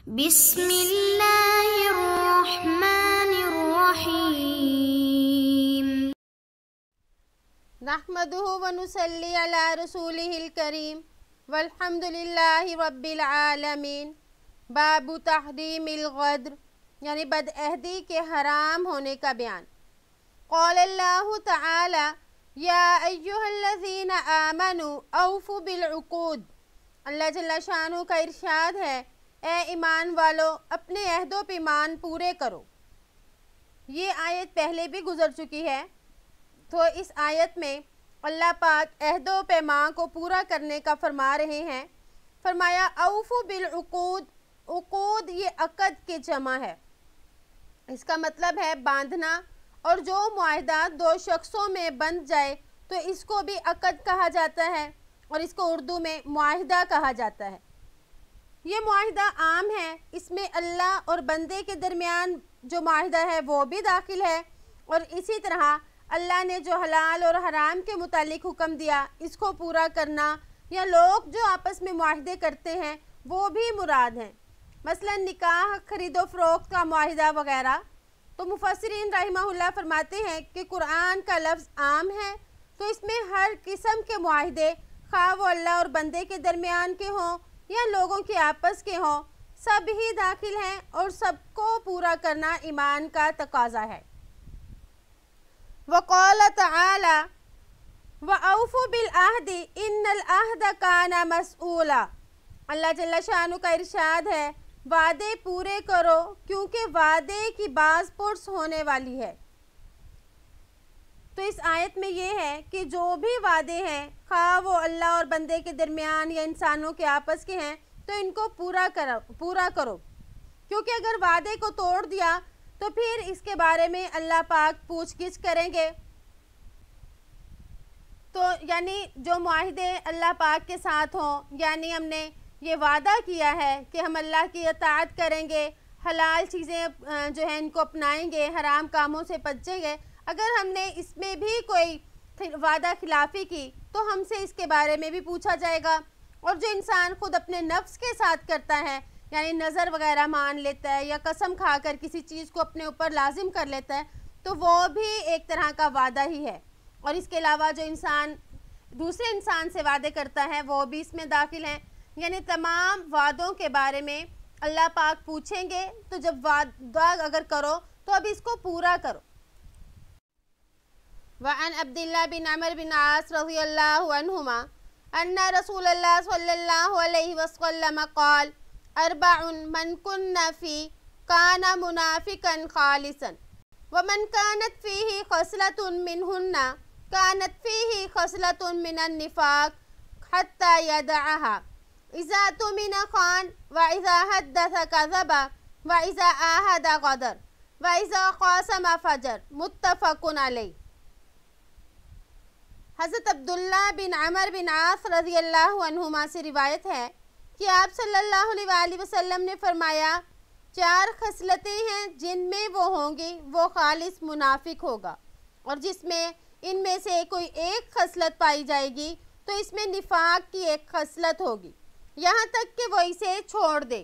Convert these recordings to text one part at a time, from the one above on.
بسم اللہ الرحمن الرحیم نحمده ونصلی علی رسولہ الکریم والحمد للہ رب العالمین۔ باب تحریم الغدر یعنی بدعہدی کے حرام ہونے کا بیان۔ قال اللہ تعالی یا ایہا الذین آمنوا اوفوا بالعقود۔ اللہ جل شانہ کا ارشاد ہے اے ایمان والو اپنے عہد و پیمان پورے کرو۔ یہ آیت پہلے بھی گزر چکی ہے، تو اس آیت میں اللہ پاک عہد و پیمان کو پورا کرنے کا فرما رہے ہیں۔ فرمایا اوفوا بالعقود، عقود یہ عقد کے جمع ہے، اس کا مطلب ہے باندھنا، اور جو معاہدہ دو شخصوں میں بند جائے تو اس کو بھی عقد کہا جاتا ہے، اور اس کو اردو میں معاہدہ کہا جاتا ہے۔ یہ معاہدہ عام ہے، اس میں اللہ اور بندے کے درمیان جو معاہدہ ہے وہ بھی داخل ہے، اور اسی طرح اللہ نے جو حلال اور حرام کے متعلق حکم دیا اس کو پورا کرنا، یا لوگ جو آپس میں معاہدے کرتے ہیں وہ بھی مراد ہیں، مثلا نکاح، خرید و فروخت کا معاہدہ وغیرہ۔ تو مفسرین رحمہ اللہ فرماتے ہیں کہ قرآن کا لفظ عام ہے، تو اس میں ہر قسم کے معاہدے، خواہ وہ اللہ اور بندے کے درمیان کے ہوں یا لوگوں کے آپس کے ہوں، سب ہی داخل ہیں، اور سب کو پورا کرنا ایمان کا تقاضا ہے۔ وقال تعالی وَأَوْفُوا بِالْعَهْدِ إِنَّ الْعَهْدَ كَانَ مَسْئُولًا۔ اللہ جل شانہ کا ارشاد ہے وعدے پورے کرو کیونکہ وعدے کی باز پرس ہونے والی ہے۔ تو اس آیت میں یہ ہے کہ جو بھی وعدے ہیں، خواہ وہ اللہ اور بندے کے درمیان یا انسانوں کے آپس کے ہیں، تو ان کو پورا کرو، کیونکہ اگر وعدے کو توڑ دیا تو پھر اس کے بارے میں اللہ پاک پوچھ گچھ کریں گے۔ تو یعنی جو معاہدے اللہ پاک کے ساتھ ہوں، یعنی ہم نے یہ وعدہ کیا ہے کہ ہم اللہ کی اطاعت کریں گے، حلال چیزیں جو ہیں ان کو اپنائیں گے، حرام کاموں سے بچیں گے، اگر ہم نے اس میں بھی کوئی وعدہ خلافی کی تو ہم سے اس کے بارے میں بھی پوچھا جائے گا۔ اور جو انسان خود اپنے نفس کے ساتھ کرتا ہے، یعنی نظر وغیرہ مان لیتا ہے یا قسم کھا کر کسی چیز کو اپنے اوپر لازم کر لیتا ہے، تو وہ بھی ایک طرح کا وعدہ ہی ہے۔ اور اس کے علاوہ جو انسان دوسرے انسان سے وعدے کرتا ہے وہ بھی اس میں داخل ہیں، یعنی تمام وعدوں کے بارے میں اللہ پاک پوچھیں گے، تو جب وعدہ اگر کرو تو اب اس کو پورا کرو۔ وعن عبداللہ بن عمر بن عاص رضی اللہ عنہما ان رسول اللہ صلی اللہ علیہ وسلم قال اربع من کن فی کان منافقا خالصا ومن كانت فيه خصلة منهن كانت فيه خصلة من النفاق حتى يدعها إذا اؤتمن خان وإذا حدث كذب وإذا عاهد غدر وإذا قاسم فجر۔ متفق علیہ۔ حضرت عبداللہ بن عمر بن عاص رضی اللہ عنہما سے روایت ہے کہ آپ صلی اللہ علیہ وآلہ وسلم نے فرمایا 4 خصلتیں ہیں جن میں وہ ہوں گی وہ خالص منافق ہوگا، اور جس میں ان میں سے کوئی ایک خصلت پائی جائے گی تو اس میں نفاق کی ایک خصلت ہوگی، یہاں تک کہ وہ اسے چھوڑ دے،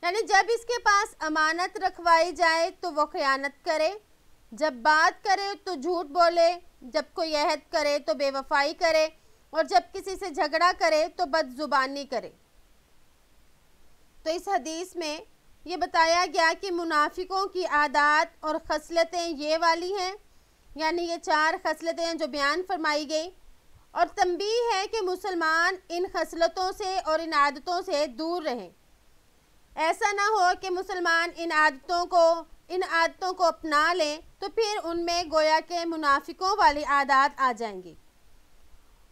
یعنی جب اس کے پاس امانت رکھوائی جائے تو وہ خیانت کرے، جب بات کرے تو جھوٹ بولے، جب کوئی عہد کرے تو بے وفائی کرے، اور جب کسی سے جھگڑا کرے تو بد زبانی کرے۔ تو اس حدیث میں یہ بتایا گیا کہ منافقوں کی عادات اور خصلتیں یہ والی ہیں، یعنی یہ 4 خصلتیں ہیں جو بیان فرمائی گئی، اور تنبیہ ہے کہ مسلمان ان خصلتوں سے اور ان عادتوں سے دور رہیں۔ ایسا نہ ہو کہ مسلمان ان عادتوں کو اپنا لیں تو پھر ان میں گویا کہ منافقوں والی عادات آ جائیں گی۔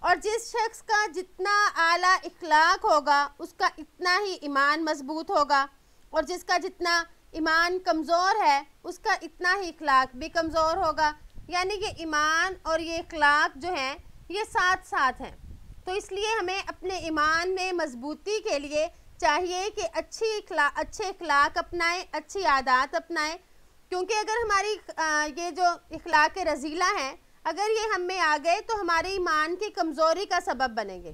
اور جس شخص کا جتنا اعلیٰ اخلاق ہوگا اس کا اتنا ہی ایمان مضبوط ہوگا، اور جس کا جتنا ایمان کمزور ہے اس کا اتنا ہی اخلاق بھی کمزور ہوگا، یعنی کہ ایمان اور یہ اخلاق جو ہیں یہ ساتھ ساتھ ہیں۔ تو اس لیے ہمیں اپنے ایمان میں مضبوطی کے لیے چاہیے کہ اچھے اخلاق اپنائیں، اچھی عادات اپنائیں، کیونکہ اگر ہماری یہ جو اخلاق رذیلہ ہیں اگر یہ ہم میں آ گئے تو ہمارے ایمان کی کمزوری کا سبب بنیں گے۔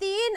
3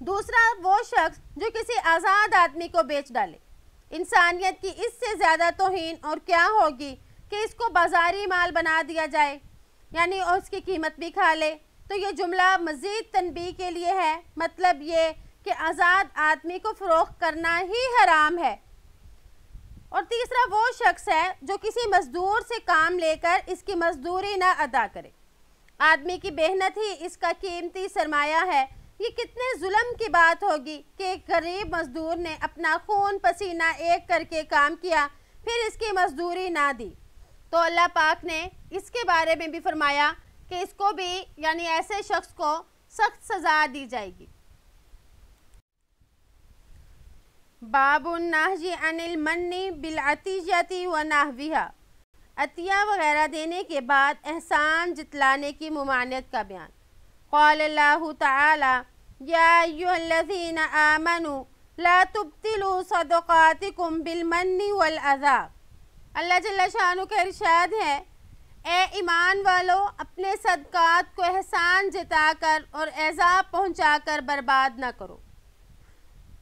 دوسرا وہ شخص جو کسی آزاد آدمی کو بیچ ڈالے۔ انسانیت کی اس سے زیادہ توہین اور کیا ہوگی کہ اس کو بازاری مال بنا دیا جائے، یعنی اس کی قیمت بھی کھا لے۔ تو یہ جملہ مزید تنبیہ کے لیے ہے، مطلب یہ کہ آزاد آدمی کو فروخت کرنا ہی حرام ہے۔ اور تیسرا وہ شخص ہے جو کسی مزدور سے کام لے کر اس کی مزدوری نہ ادا کرے۔ آدمی کی محنت ہی اس کا قیمتی سرمایہ ہے۔ یہ کتنے ظلم کی بات ہوگی کہ ایک غریب مزدور نے اپنا خون پسینہ ایک کر کے کام کیا، پھر اس کی مزدوری نہ دی۔ تو اللہ پاک نے اس کے بارے میں بھی فرمایا کہ اس کو بھی یعنی ایسے شخص کو سخت سزا دی جائے گی۔ باب النہی عن المن بالعطیۃ ونحوہا، عطیہ وغیرہ دینے کے بعد احسان جتلانے کی ممانعت کا بیان۔ قال اللہ تعالی یا ایھا الذین آمنوا لا تبطلوا صدقاتکم بالمن والاذی۔ اللہ جل شانہ کا ارشاد ہے، اے ایمان والو اپنے صدقات کو احسان جتا کر اور ایذا پہنچا کر برباد نہ کرو۔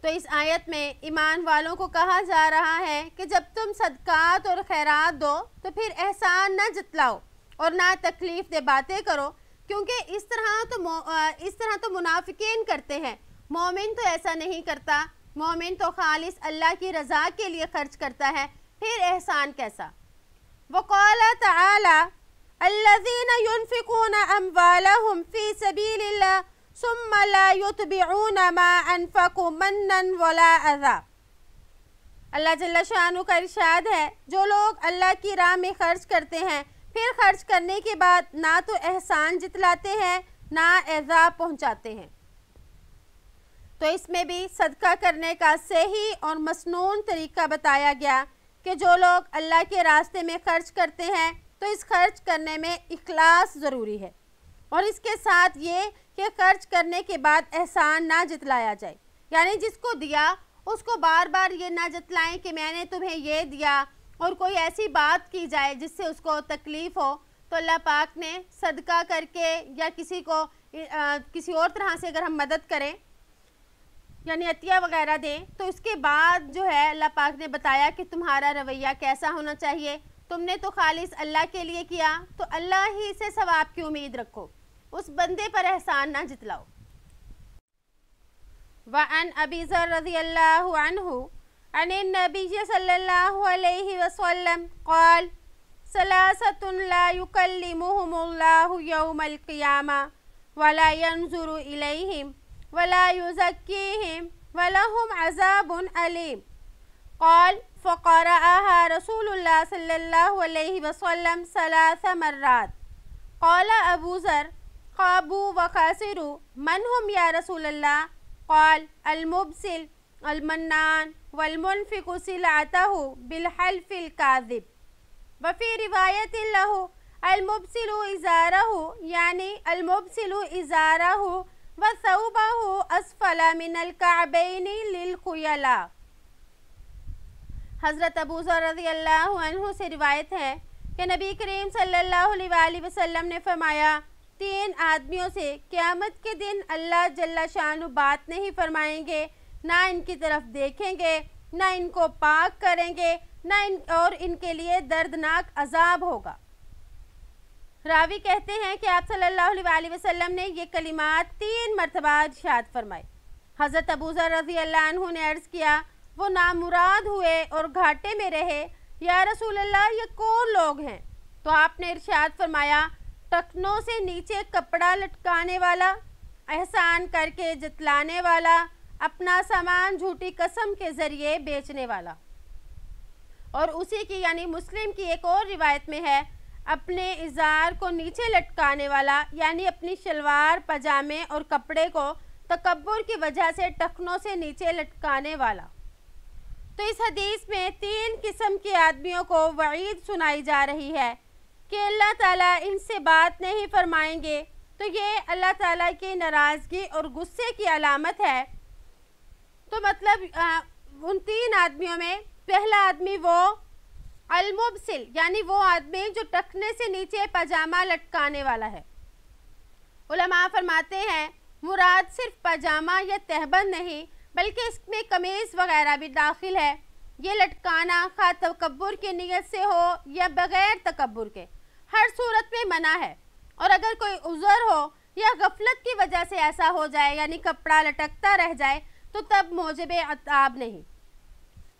تو اس آیت میں ایمان والوں کو کہا جا رہا ہے کہ جب تم صدقات اور خیرات دو تو پھر احسان نہ جتلاؤ اور نہ تکلیف دہ باتیں کرو، کیونکہ اس طرح تو منافقین کرتے ہیں۔ مومن تو ایسا نہیں کرتا، مومن تو خالص اللہ کی رضا کے لیے خرچ کرتا ہے، پھر احسان کیسا؟ وقال تعالی الذین ينفقون اموالهم فی سبیل اللہ ثم لا يتبعون ما انفقوا منا ولا اذی۔ اللہ جل شانہ کا ارشاد ہے، جو لوگ اللہ کی راہ میں خرچ کرتے ہیں پھر خرچ کرنے کے بعد نہ تو احسان جتلاتے ہیں نہ ایذا پہنچاتے ہیں۔ تو اس میں بھی صدقہ کرنے کا صحیح اور مسنون طریقہ بتایا گیا کہ جو لوگ اللہ کے راستے میں خرچ کرتے ہیں تو اس خرچ کرنے میں اخلاص ضروری ہے، اور اس کے ساتھ یہ کہ خرچ کرنے کے بعد احسان نہ جتلایا جائے، یعنی جس کو دیا اس کو بار بار یہ نہ جتلائیں کہ میں نے تمہیں یہ دیا، اور کوئی ایسی بات کی جائے جس سے اس کو تکلیف ہو۔ تو اللہ پاک نے صدقہ کر کے یا کسی کو کسی اور طرح سے اگر ہم مدد کریں یعنی عطیہ وغیرہ دیں تو اس کے بعد جو ہے اللہ پاک نے بتایا کہ تمہارا رویہ کیسا ہونا چاہیے۔ تم نے تو خالص اللہ کے لیے کیا تو اللہ ہی سے ثواب کی امید رکھو، اس بندے پر احسان نہ جتلاؤ۔ وعن ابی ذر رضی اللہ عنہ عن النبی صلی اللہ علیہ وسلم قال ثلاثة لا يكلمهم الله يوم القيامة ولا ينظر إليهم ولا يزكيهم ولهم عذاب أليم۔ قال فقرأها رسول الله صلى الله عليه وسلم 3 مرات۔ قال ابو ذر خابوا وخاسروا من هم يا رسول الله؟ قال المبسل المنان والمنفق سلعته بالحلف الكاذب۔ وفي رواية له المبسل إزاره، يعني المبسل إزاره وثوبه أسفل من الكعبين للخيلاء۔ حضرت ابو ذر رضی اللہ عنہ سے روایت ہے کہ نبی کریم صلی اللہ علیہ وآلہ وسلم نے فرمایا، 3 آدمیوں سے قیامت کے دن اللہ جل شانہ بات نہیں فرمائیں گے، نہ ان کی طرف دیکھیں گے، نہ ان کو پاک کریں گے، نہ اور ان کے لیے دردناک عذاب ہوگا۔ راوی کہتے ہیں کہ آپ صلی اللہ علیہ وآلہ وسلم نے یہ کلمات 3 مرتبہ ارشاد فرمائے۔ حضرت ابو ذر رضی اللہ عنہ نے عرض کیا، وہ نامراد ہوئے اور گھاٹے میں رہے، یا رسول اللہ یہ کون لوگ ہیں؟ تو آپ نے ارشاد فرمایا، ٹخنوں سے نیچے کپڑا لٹکانے والا، احسان کر کے جتلانے والا، اپنا سامان جھوٹی قسم کے ذریعے بیچنے والا۔ اور اسی کی یعنی مسلم کی ایک اور روایت میں ہے، اپنے ازار کو نیچے لٹکانے والا، یعنی اپنی شلوار پاجامے اور کپڑے کو تکبر کی وجہ سے ٹخنوں سے نیچے لٹکانے والا۔ تو اس حدیث میں 3 قسم کے آدمیوں کو وعید سنائی جا رہی ہے کہ اللہ تعالیٰ ان سے بات نہیں فرمائیں گے، تو یہ اللہ تعالیٰ کی ناراضگی اور غصے کی علامت ہے۔ تو مطلب ان 3 آدمیوں میں پہلا آدمی وہ المبسل، یعنی وہ آدمی جو ٹخنے سے نیچے پاجامہ لٹکانے والا ہے۔ علماء فرماتے ہیں مراد صرف پاجامہ یا تہبند نہیں بلکہ اس میں قمیص وغیرہ بھی داخل ہے۔ یہ لٹکانا خواہ تکبر کی نیت سے ہو یا بغیر تکبر کے ہر صورت میں منع ہے، اور اگر کوئی عذر ہو یا غفلت کی وجہ سے ایسا ہو جائے یعنی کپڑا لٹکتا رہ جائے تو تب موجب عتاب نہیں۔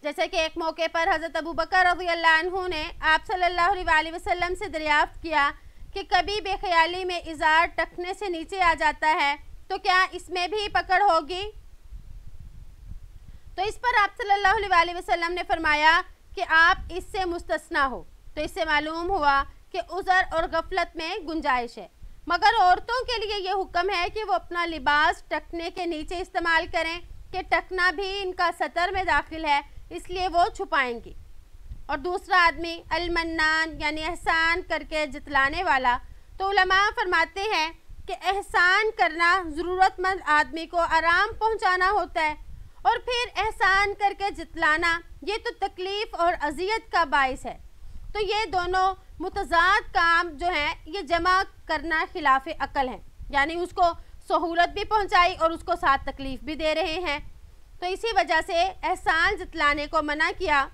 جیسے کہ ایک موقع پر حضرت ابوبکر رضی اللہ عنہ نے آپ صلی اللہ علیہ وآلہ وسلم سے دریافت کیا کہ کبھی بے خیالی میں ازار ٹخنے سے نیچے آ جاتا ہے تو کیا اس میں بھی پکڑ ہوگی؟ تو اس پر آپ صلی اللہ علیہ وآلہ وسلم نے فرمایا کہ آپ اس سے مستثنیٰ ہو۔ تو اس سے معلوم ہوا کہ عذر اور غفلت میں گنجائش ہے، مگر عورتوں کے لیے یہ حکم ہے کہ وہ اپنا لباس ٹخنے کے نیچے استعمال کریں کہ ٹخنا بھی ان کا سطر میں داخل ہے، اس لیے وہ چھپائیں گی۔ اور دوسرا آدمی المنان یعنی احسان کر کے جتلانے والا، تو علماء فرماتے ہیں کہ احسان کرنا ضرورت مند آدمی کو آرام پہنچانا ہوتا ہے، اور پھر احسان کر کے جتلانا یہ تو تکلیف اور اذیت کا باعث ہے۔ تو یہ دونوں متضاد کام جو ہیں یہ جمع کرنا خلاف عقل ہے، یعنی اس کو سہولت بھی پہنچائی اور اس کو ساتھ تکلیف بھی دے رہے ہیں۔ تو اسی وجہ سے احسان جتلانے کو منع کیا۔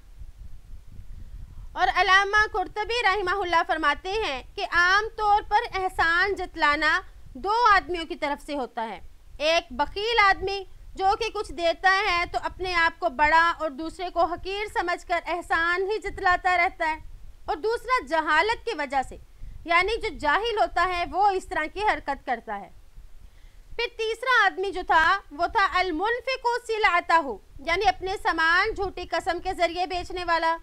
اور علامہ قرطبی رحمہ اللہ فرماتے ہیں کہ عام طور پر احسان جتلانا دو آدمیوں کی طرف سے ہوتا ہے، ایک بخیل آدمی جو کہ کچھ دیتا ہے تو اپنے آپ کو بڑا اور دوسرے کو حقیر سمجھ کر احسان ہی جتلاتا رہتا ہے، اور دوسرا جہالت کی وجہ سے یعنی جو جاہل ہوتا ہے وہ اس طرح کی حرکت کرتا ہے۔ پھر تیسرا آدمی جو تھا وہ تھا المنفق سلعتہ یعنی اپنے سامان جھوٹی قسم کے ذریعے بیچنے والا۔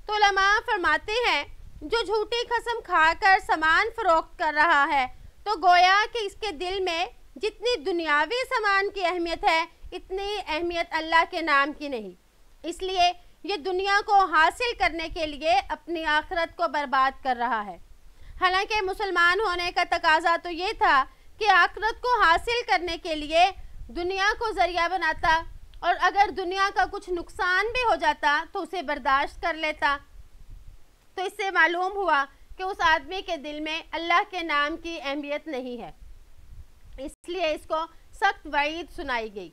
تو علماء فرماتے ہیں جو جھوٹی قسم کھا کر سامان فروخت کر رہا ہے تو گویا کہ اس کے دل میں جتنی دنیاوی سامان کی اہمیت ہے اتنی اہمیت اللہ کے نام کی نہیں، اس لیے یہ دنیا کو حاصل کرنے کے لیے اپنی آخرت کو برباد کر رہا ہے۔ حالانکہ مسلمان ہونے کا تقاضا تو یہ تھا کہ آخرت کو حاصل کرنے کے لیے دنیا کو ذریعہ بناتا، اور اگر دنیا کا کچھ نقصان بھی ہو جاتا تو اسے برداشت کر لیتا۔ تو اس سے معلوم ہوا کہ اس آدمی کے دل میں اللہ کے نام کی اہمیت نہیں ہے، اس لیے اس کو سخت وعید سنائی گئی۔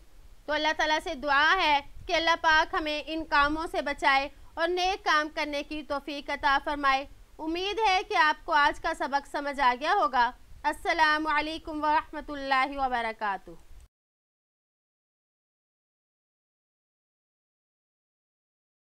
تو اللہ تعالیٰ سے دعا ہے کہ اللہ پاک ہمیں ان کاموں سے بچائے اور نیک کام کرنے کی توفیق عطا فرمائے۔ امید ہے کہ آپ کو آج کا سبق سمجھ آ گیا ہوگا۔ السلام علیکم ورحمۃ اللہ وبرکاتہ۔